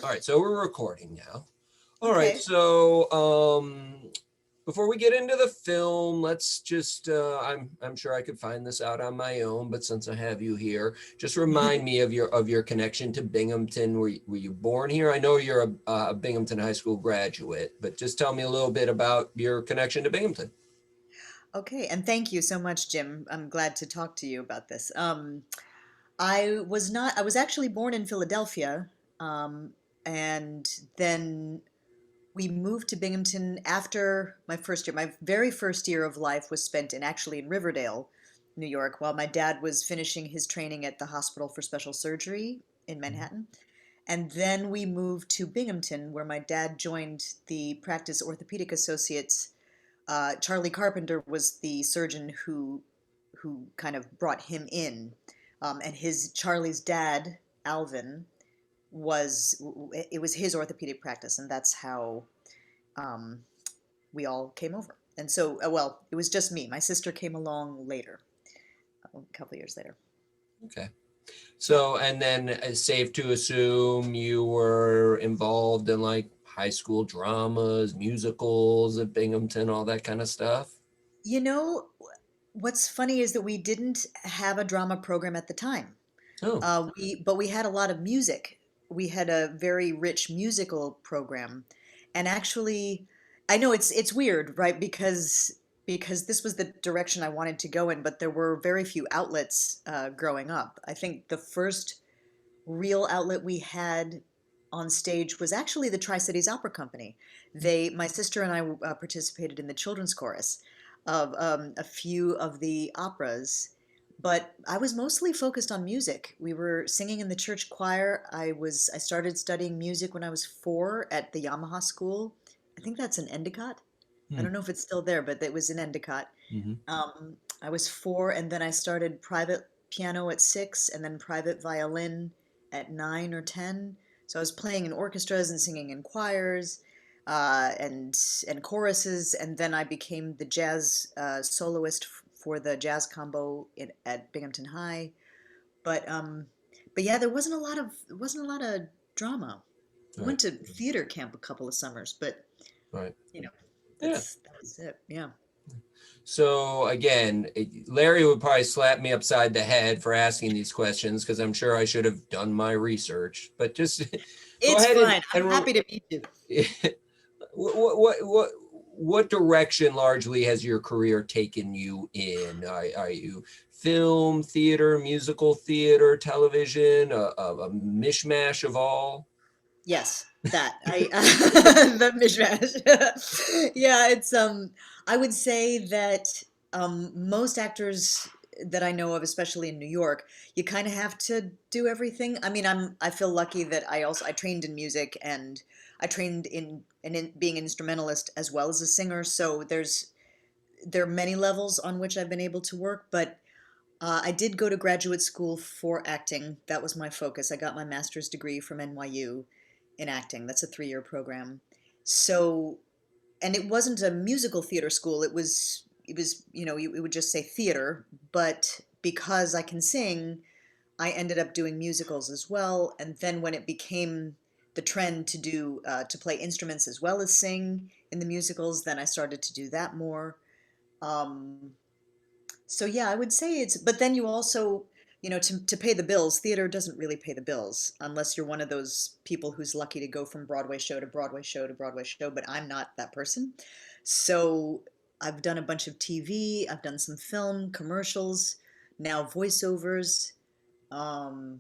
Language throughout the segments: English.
All right, so we're recording now. All right, Okay. so before we get into the film, let's just I'm sure I could find this out on my own, but since I have you here, just remind me of your connection to Binghamton. Were you born here? I know you're a Binghamton High School graduate, but just tell me a little bit about your connection to Binghamton. Okay, and thank you so much, Jim. I'm glad to talk to you about this. I was actually born in Philadelphia, um, and then we moved to Binghamton after my first year. My very first year of life was spent in Riverdale, New York, while my dad was finishing his training at the Hospital for Special Surgery in Manhattan. And then we moved to Binghamton, where my dad joined the practice Orthopedic Associates. Charlie Carpenter was the surgeon who kind of brought him in, and his Charlie's dad, Alvin, was it was his orthopedic practice, and that's how um, we all came over. And so, well, it was just me. My sister came along later, a couple of years later. Okay. Yeah. So, and then it's safe to assume you were involved in like high school dramas, musicals at Binghamton, all that kind of stuff. You know, what's funny is that we didn't have a drama program at the time. Oh, But we had a lot of music. We had a very rich musical program, and actually, I know it's weird, right? Because this was the direction I wanted to go in, but there were very few outlets growing up. I think the first real outlet we had on stage was actually the Tri-Cities Opera Company. My sister and I participated in the children's chorus of a few of the operas, but I was mostly focused on music. We were singing in the church choir. I started studying music when I was 4 at the Yamaha School. I think that's in Endicott. I hmm. don't know if it's still there, but it was in Endicott. Hmm. I was 4, and then I started private piano at 6, and then private violin at 9 or 10. So I was playing in orchestras and singing in choirs, and choruses, and then I became the jazz soloist for the jazz combo at Binghamton High. But but yeah, there wasn't a lot of drama. I Right, went to theater camp a couple of summers, but right. you know, Yeah. that was it. Yeah. So again, Larry would probably slap me upside the head for asking these questions because I'm sure I should have done my research. But just go It's ahead fine. I'm and happy to meet you. what direction largely has your career taken you in? Are you film, theater, musical theater, television, a mishmash of all? Yes, that I the mishmash. Yeah, it's I would say that most actors that I know of, especially in New York, you kind of have to do everything. I mean, I feel lucky that I trained in music, and I trained in being an instrumentalist as well as a singer. So there are many levels on which I've been able to work, but I did go to graduate school for acting. That was my focus. I got my master's degree from NYU in acting. That's a 3-year program. So, and it wasn't a musical theater school. It was, it would just say theater, but because I can sing, I ended up doing musicals as well. And then when it became the trend to play instruments as well as sing in the musicals, then I started to do that more. Um, so yeah, I would say but then you also, to pay the bills, theater doesn't really pay the bills unless you're one of those people who's lucky to go from Broadway show to Broadway show to Broadway show, but I'm not that person. So I've done a bunch of TV, I've done some film, commercials, now voiceovers. Um,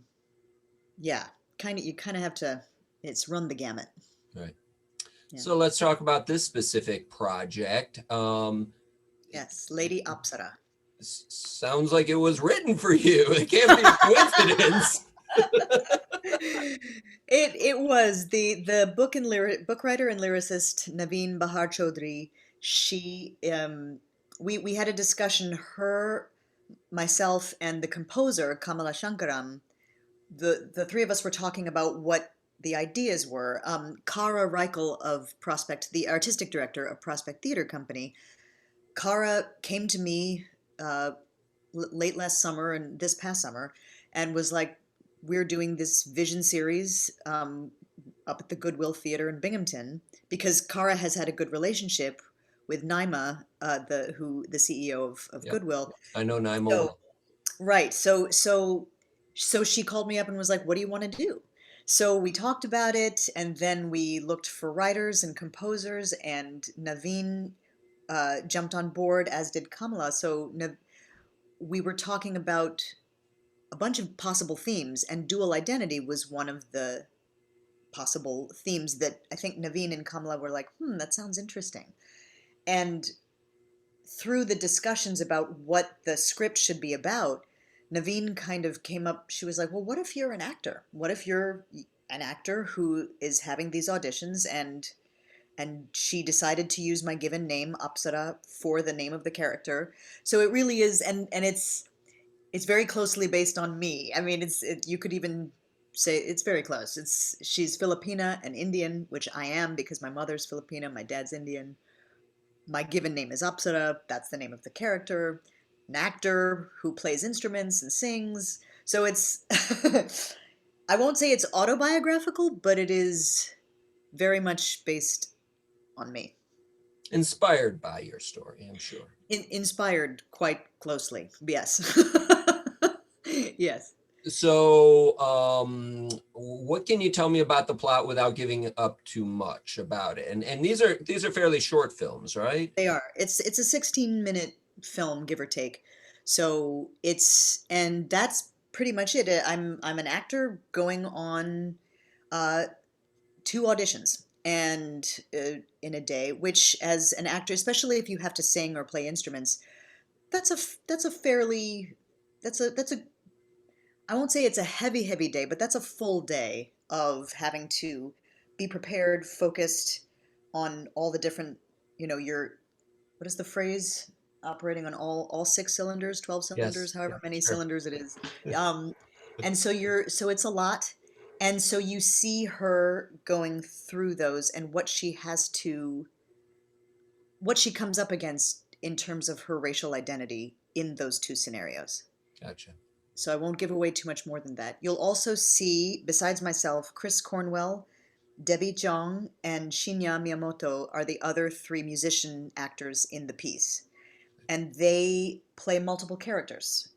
yeah, you kind of have to, it's run the gamut. Right. Yeah. So let's talk about this specific project. Yes, Lady Apsara. Sounds like it was written for you. It can't be a coincidence. It was the book writer and lyricist Naveen Bahar Chaudhry. She we had a discussion. Her, myself, and the composer Kamala Shankaram. The three of us were talking about what the ideas were. Kara Reichel of Prospect, the artistic director of Prospect Theater Company. Kara came to me uh, late last summer and this past summer, and was like, "We're doing this vision series. up at the Goodwill Theater in Binghamton because Kara has had a good relationship with Naima, the CEO of Yep. Goodwill. I know Nima So well. right, so she called me up and was like, "What do you want to do?" So we talked about it, and then we looked for writers and composers, and Naveen jumped on board, as did Kamala. So we were talking about a bunch of possible themes, and dual identity was one of the possible themes that I think Naveen and Kamala were like, that sounds interesting. And through the discussions about what the script should be about, Naveen kind of came up. She was like, well, what if you're an actor? What if you're an actor who is having these auditions and she decided to use my given name, Apsara, for the name of the character. So it really is, and it's very closely based on me. I mean, you could even say it's very close. She's Filipina and Indian, which I am because my mother's Filipina, my dad's Indian. My given name is Apsara. That's the name of the character. An actor who plays instruments and sings. So it's I won't say it's autobiographical, but it is very much based on me. Inspired by your story, I'm sure. Inspired quite closely. Yes. Yes. So, what can you tell me about the plot without giving up too much about it? And these are fairly short films, right? They are. It's a 16-minute film, give or take. So and that's pretty much it. I'm an actor going on uh, two auditions and in a day, which as an actor, especially if you have to sing or play instruments, that's a fairly that's a I won't say it's a heavy day, but that's a full day of having to be prepared, focused on all the different, your what is the phrase? Operating on all six cylinders, 12 Yes. cylinders, Yeah. however many Sure. cylinders it is. Um, and so it's a lot. And so you see her going through those and what she comes up against in terms of her racial identity in those two scenarios. Gotcha. So I won't give away too much more than that. You'll also see, besides myself, Chris Cornwell, Debbie Jong, and Shinya Miyamoto are the other three musician actors in the piece. And they play multiple characters.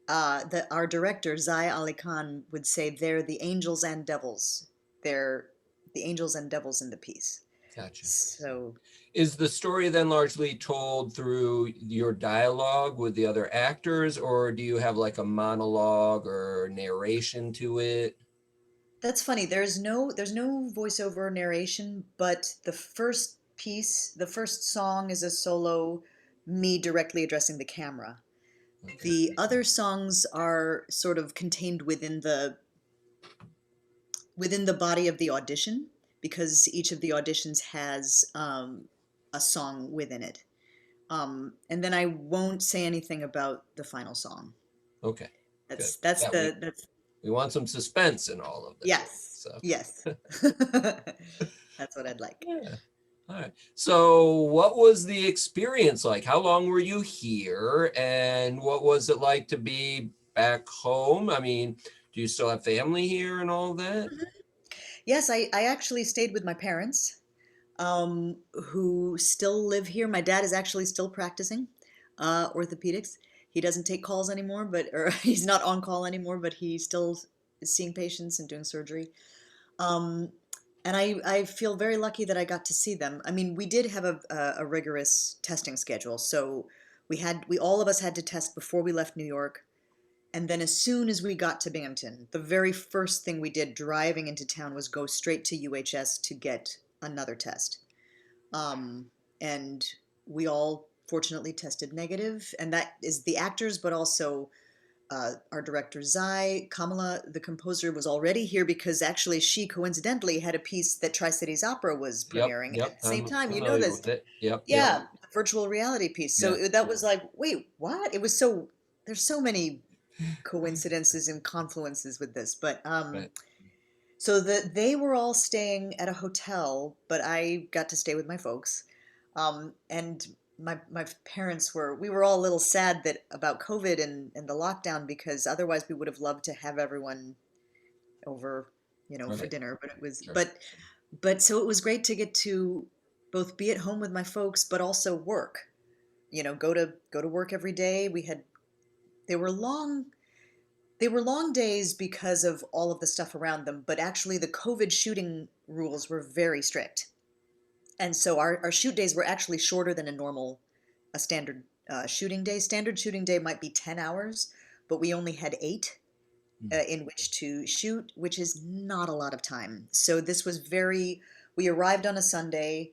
Our director, Zai Ali Khan, would say they're the angels and devils. They're the angels and devils in the piece. Gotcha. So Is the story then largely told through your dialogue with the other actors, or do you have like a monologue or narration to it? that's funny. There's no voiceover narration, but the first song is a solo, me directly addressing the camera. Okay. The other songs are sort of contained within the body of the audition because each of the auditions has a song within it. And then I won't say anything about the final song. Okay. Good. That's Yeah, the that's we want some suspense in all of this. yes, So yes. That's what I'd like. yeah. All right. So what was the experience like? How long were you here? And what was it like to be back home? I mean, do you still have family here and all that? Yes, I actually stayed with my parents, who still live here. My dad is actually still practicing orthopedics. He doesn't take calls anymore, or he's not on call anymore, but he still is seeing patients and doing surgery. Um, and I feel very lucky that I got to see them. I mean, we did have a rigorous testing schedule, so we all of us had to test before we left New York. And then as soon as we got to Binghamton, the very first thing we did driving into town was go straight to UHS to get another test. And we all fortunately tested negative, and that is the actors, but also our director Zai. Kamala, the composer, was already here because actually she coincidentally had a piece that Tri Cities Opera was Yep, premiering yep, at the same I'm time. You know familiar this. with it. Yep, yep, Yeah, the virtual reality piece. So yeah, that was like, wait, what? It was so, there's so many coincidences and confluences with this. But right. so they were all staying at a hotel, but I got to stay with my folks. And my parents we were all a little sad that about COVID and the lockdown because otherwise we would have loved to have everyone over for Right. dinner. But it was, Sure. but so it was great to get to both be at home with my folks, but also work. Go to work every day. They were long they were long days because of all of the stuff around them, but actually the COVID shooting rules were very strict. And so our shoot days were actually shorter than a standard shooting day. Standard shooting day might be 10 hours, but we only had 8 Mm. in which to shoot, which is not a lot of time. So this was we arrived on a Sunday,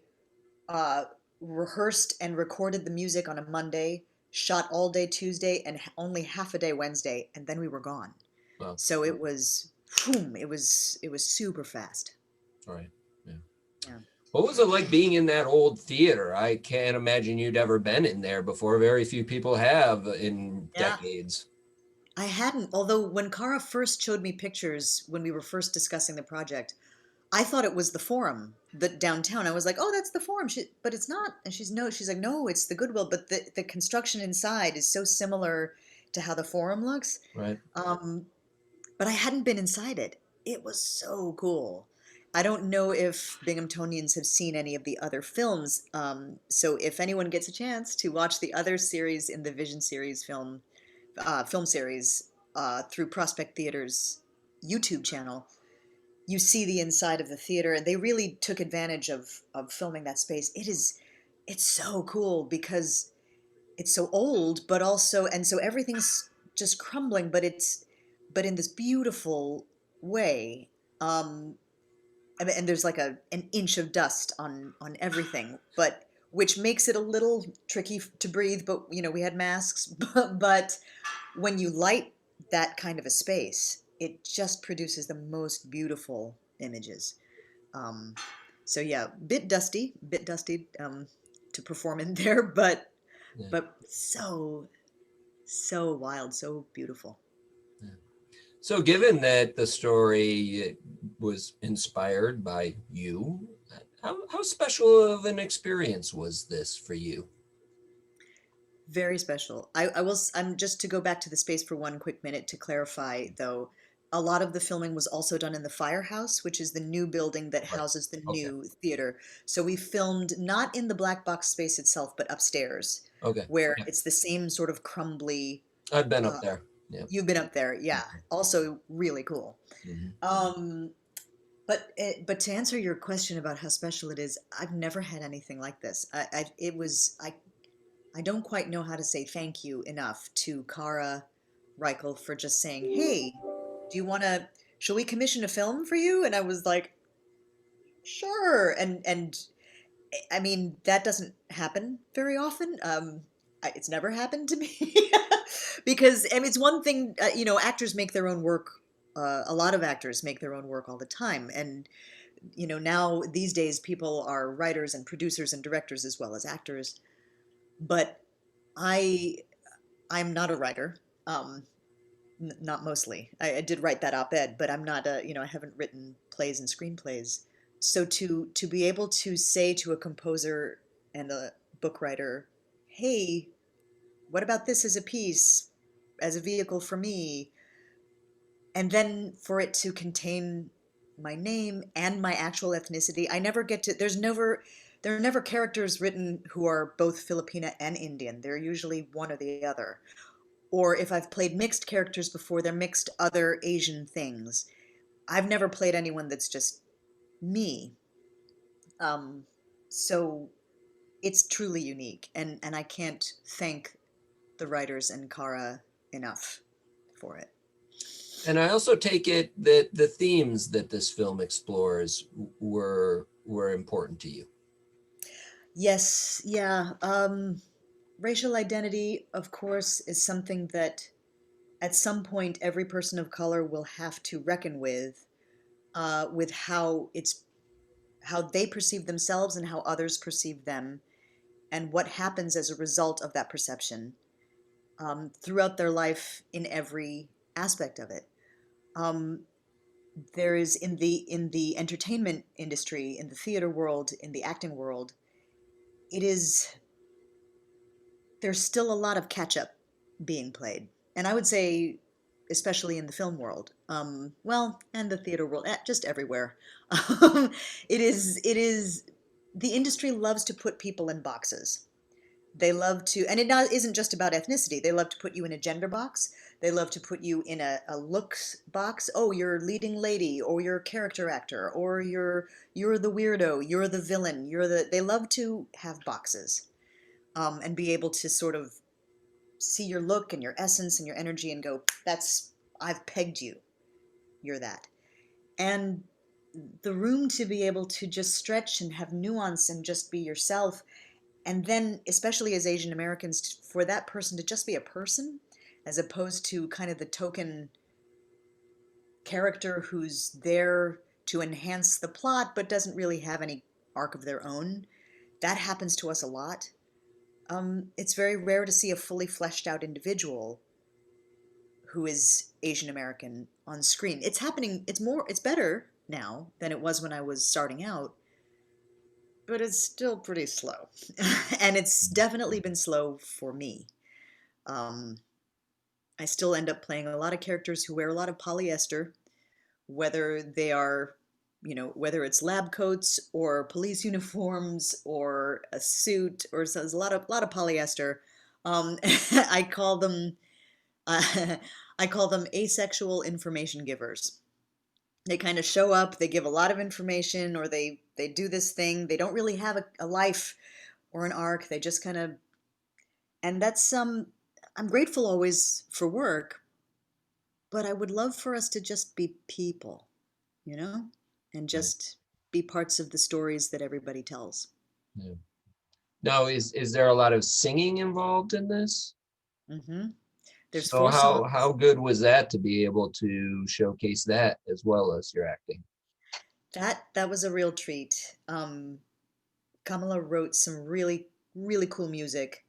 uh, rehearsed and recorded the music on a Monday, shot all day Tuesday, and only half a day Wednesday, and then we were gone. Well, So it was, boom, it was super fast. right. Yeah. Yeah. What was it like being in that old theater? I can't imagine you'd ever been in there before. Very few people have in Yeah. decades. I hadn't, although when Kara first showed me pictures when we were first discussing the project, I thought it was the Forum, the downtown. I was like, "Oh, that's the Forum," but it's not. And she's like, "No, it's the Goodwill." But the construction inside is so similar to how the Forum looks. Right. Um, but I hadn't been inside it. It was so cool. I don't know if Binghamtonians have seen any of the other films. So if anyone gets a chance to watch the other series in the Vision series film series through Prospect Theater's YouTube channel, you see the inside of the theater, and they really took advantage of filming that space. It's so cool because it's so old, but also, and so everything's just crumbling, but in this beautiful way. Um, and there's like an inch of dust on everything, but which makes it a little tricky to breathe. But we had masks, but when you light that kind of a space, it just produces the most beautiful images. Um, so yeah, bit dusty to perform in there, Yeah. but so wild, so beautiful. Yeah. So, given that the story was inspired by you, how special of an experience was this for you? Very special. I'm just to go back to the space for one quick minute to clarify, though. A lot of the filming was also done in the firehouse, which is the new building that Right. houses the Okay. new theater. So we filmed not in the black box space itself, but upstairs, Okay. where Yeah. it's the same sort of crumbly. I've been up Uh, there. Yeah. you've been up there, yeah. Also, really cool. Hmm. Um, but to answer your question about how special it is, I've never had anything like this. I don't quite know how to say thank you enough to Kara Reichel for just saying, "Hey, do you want to? Shall we commission a film for you?" And I was like, "Sure." And I mean that doesn't happen very often. It's never happened to me because I mean, it's one thing. Actors make their own work. A lot of actors make their own work all the time, and now these days people are writers and producers and directors as well as actors. But I I'm not a writer. Um, Not mostly. I did write that op-ed, but I'm not I haven't written plays and screenplays. So to be able to say to a composer and a book writer, "Hey, what about this as a piece, as a vehicle for me?" And then for it to contain my name and my actual ethnicity. I never get to there are never characters written who are both Filipina and Indian. They're usually one or the other. Or if I've played mixed characters before, they're mixed other Asian things. I've never played anyone that's just me. Um, so it's truly unique, and I can't thank the writers and Kara enough for it. And I also take it that the themes that this film explores were important to you. Yes, yeah. Racial identity, of course, is something that at some point every person of color will have to reckon with how they perceive themselves and how others perceive them, and what happens as a result of that perception throughout their life in every aspect of it. Um, there is in the entertainment industry, in the theater world, in the acting world, it is there's still a lot of catch up being played, and I would say, especially in the film world. well, and the theater world, just everywhere. Um, it is, the industry loves to put people in boxes. They love to, and it not, isn't just about ethnicity. They love to put you in a gender box. They love to put you in a looks box. Oh, you're leading lady, or you're a character actor, or you're the weirdo, you're the villain, you're the. They love to have boxes, and be able to sort of see your look and your essence and your energy and go, that's I've pegged you. You're that. And the room to be able to just stretch and have nuance and just be yourself, and then especially as Asian Americans, for that person to just be a person as opposed to kind of the token character who's there to enhance the plot but doesn't really have any arc of their own. That happens to us a lot. It's very rare to see a fully fleshed out individual who is Asian American on screen. It's happening, it's better now than it was when I was starting out, but it's still pretty slow. And it's definitely been slow for me. Um, I still end up playing a lot of characters who wear a lot of polyester, whether they are, whether it's lab coats or police uniforms or a suit, or so there's a lot of polyester. I call them I call them asexual information givers. They kind of show up, they give a lot of information, or they do this thing. They don't really have a life or an arc. They just kind of, and that's I'm grateful always for work, but I would love for us to just be people, you know, and Yeah. just be parts of the stories that everybody tells. Yeah. Now, is there a lot of singing involved in this? hmm There's So four how songs. good was that to be able to showcase that as well as your acting? That was a real treat. Kamala wrote some really really cool music,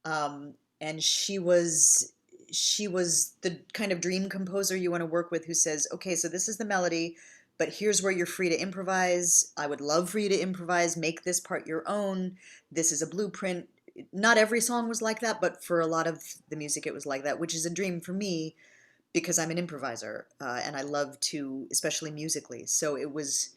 and she was the kind of dream composer you want to work with, who says, okay, so this is the melody, but here's where you're free to improvise. I would love for you to improvise, make this part your own. This is a blueprint. Not every song was like that, but for a lot of the music it was like that, which is a dream for me because I'm an improviser, and I love to, especially musically. So it was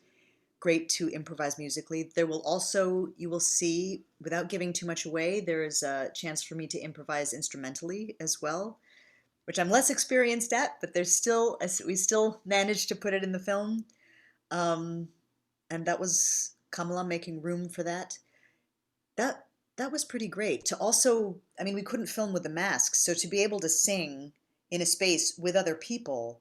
great to improvise musically. There will also, you will see, without giving too much away, there is a chance for me to improvise instrumentally as well, which I'm less experienced at, but there's still, we still managed to put it in the film. Um, and that was Kamala making room for that. That that was pretty great. To also, I mean, we couldn't film with the masks, so to be able to sing in a space with other people,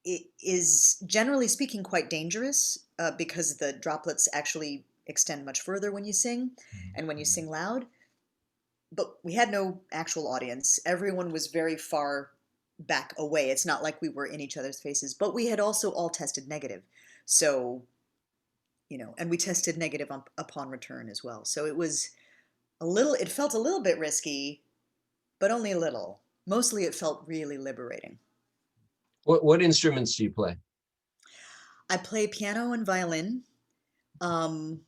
it is generally speaking quite dangerous, because the droplets actually extend much further when you sing and when you sing loud. But we had no actual audience. Everyone was very far back away. It's not like we were in each other's faces, but we had also all tested negative. So, and we tested negative upon return as well. So it was it felt a little bit risky, but only a little. Mostly it felt really liberating. What instruments do you play? I play piano and violin. Um,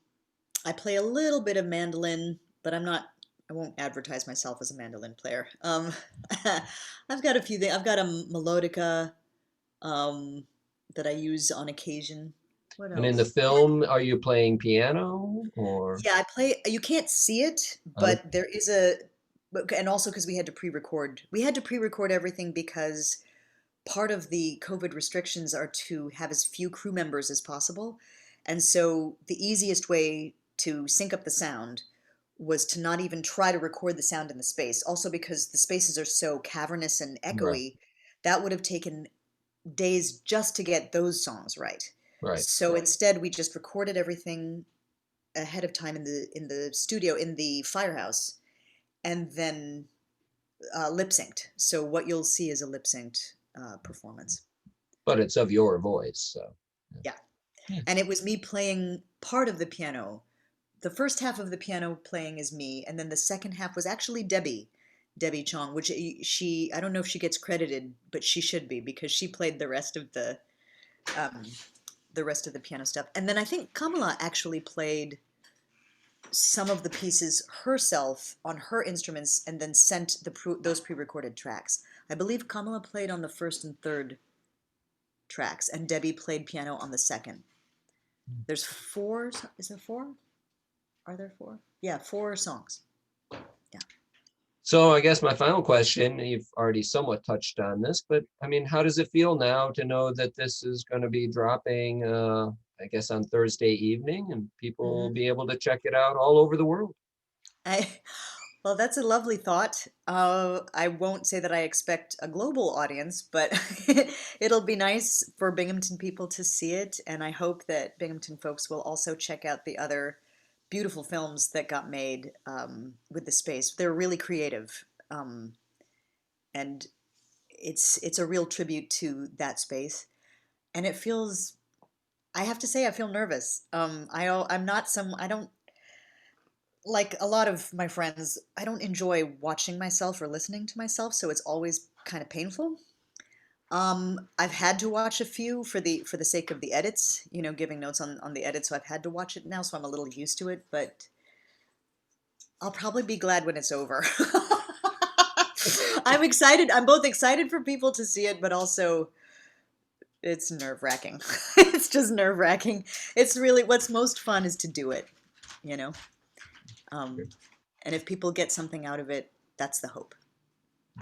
I play a little bit of mandolin, but I won't advertise myself as a mandolin player. I've got a few things. I've got a melodica, um, that I use on occasion. What And in the else? film, are you playing piano or Yeah, I play. You can't see it, other? but there is and also because we had to pre-record. We had to pre-record everything because part of the COVID restrictions are to have as few crew members as possible. And so the easiest way to sync up the sound was to not even try to record the sound in the space. Also, because the spaces are so cavernous and Right, echoey, that would have taken days just to get those songs right. right. So instead, we just recorded everything ahead of time in the studio in the firehouse, and then lip synced. So what you'll see is a lip synced performance. But it's of your voice, so Yeah. yeah. And it was me playing part of the piano. The first half of the piano playing is me, and then the second half was actually Debbie Chong, which I don't know if she gets credited, but she should be because she played um, the rest of the piano stuff. And then I think Kamala actually played some of the pieces herself on her instruments and then sent those pre-recorded tracks. I believe Kamala played on the first and third tracks, and Debbie played piano on the second. There's four. Is there four? Are there four? Yeah, four songs. Yeah. So I guess my final question, you've already somewhat touched on this, but I mean, how does it feel now to know that this is going to be dropping, I guess, on Thursday evening, and people will Hmm. be able to check it out all over the world? I, well, that's a lovely thought. I won't say that I expect a global audience, but it'll be nice for Binghamton people to see it, and I hope that Binghamton folks will also check out the other beautiful films that got made with the space. They're really creative, and it's a real tribute to that space. And it feels, I have to say, I feel nervous. I'm not some. I don't like a lot of my friends. I don't enjoy watching myself or listening to myself, so it's always kind of painful. I've had to watch a few for the sake of the edits, giving notes on the edit. So I've had to watch it now, so I'm a little used to it. But I'll probably be glad when it's over. I'm excited. I'm both excited for people to see it, but also it's nerve wracking. It's just nerve wracking. It's really what's most fun is to do it, you know. Um, and if people get something out of it, that's the hope.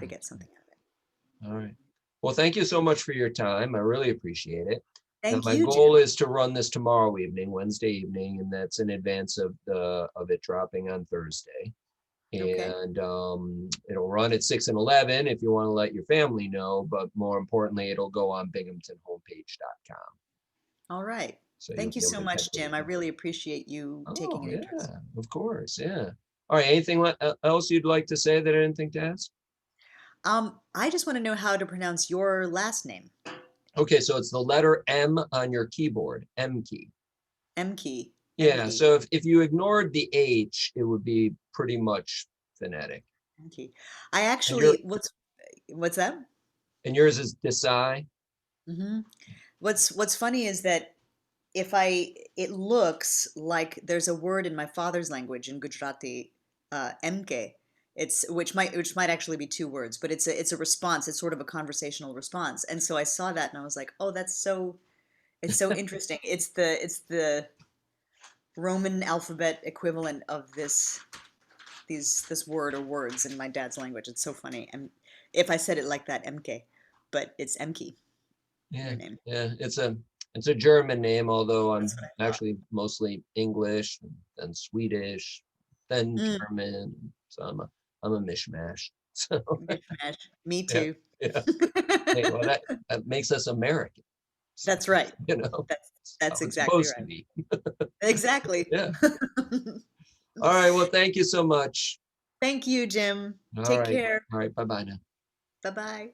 They get something out of it. All right. Well, thank you so much for your time. I really appreciate it. And Thank my you, goal Jim. is to run this tomorrow evening, Wednesday evening, and that's in advance of it dropping on Thursday. Okay. And it'll run at 6 and 11 if you want to let your family know, but more importantly, it'll go on binghamtonhomepage.com. All right. So you'll Thank you be able so to check much, Jim. I everything. really appreciate you taking Oh, an yeah, interest. of course. Yeah. All right. Anything else you'd like to say that I didn't think to ask? I just want to know how to pronounce your last name. Okay. So it's the letter M on your keyboard, M key. M key. M Yeah. key. So if you ignored the H, it would be pretty much phonetic. M key. I And your actually, what's that? and yours is Desai. Hmm. What's funny is that if I it looks like there's a word in my father's language in Gujarati, MK. It's which might actually be two words, but it's a response. It's sort of a conversational response. And so I saw that and I was like, oh, it's so interesting. It's the Roman alphabet equivalent of this word or words in my dad's language. It's so funny. And if I said it like that, MK, but it's Emke, Yeah, your name. yeah, it's a German name, although That's I'm what I thought. actually mostly English, then Swedish, then Mm, German. So I'm a mishmash. So mishmash. Me yeah, too. yeah. Hey, well, that makes us American. So, That's right. you know, That's that's how that's it's exactly supposed to right. be. Exactly. Yeah. All right. Well, thank you so much. Thank you, Jim. All Take right. care. All right. Bye bye now. Bye-bye.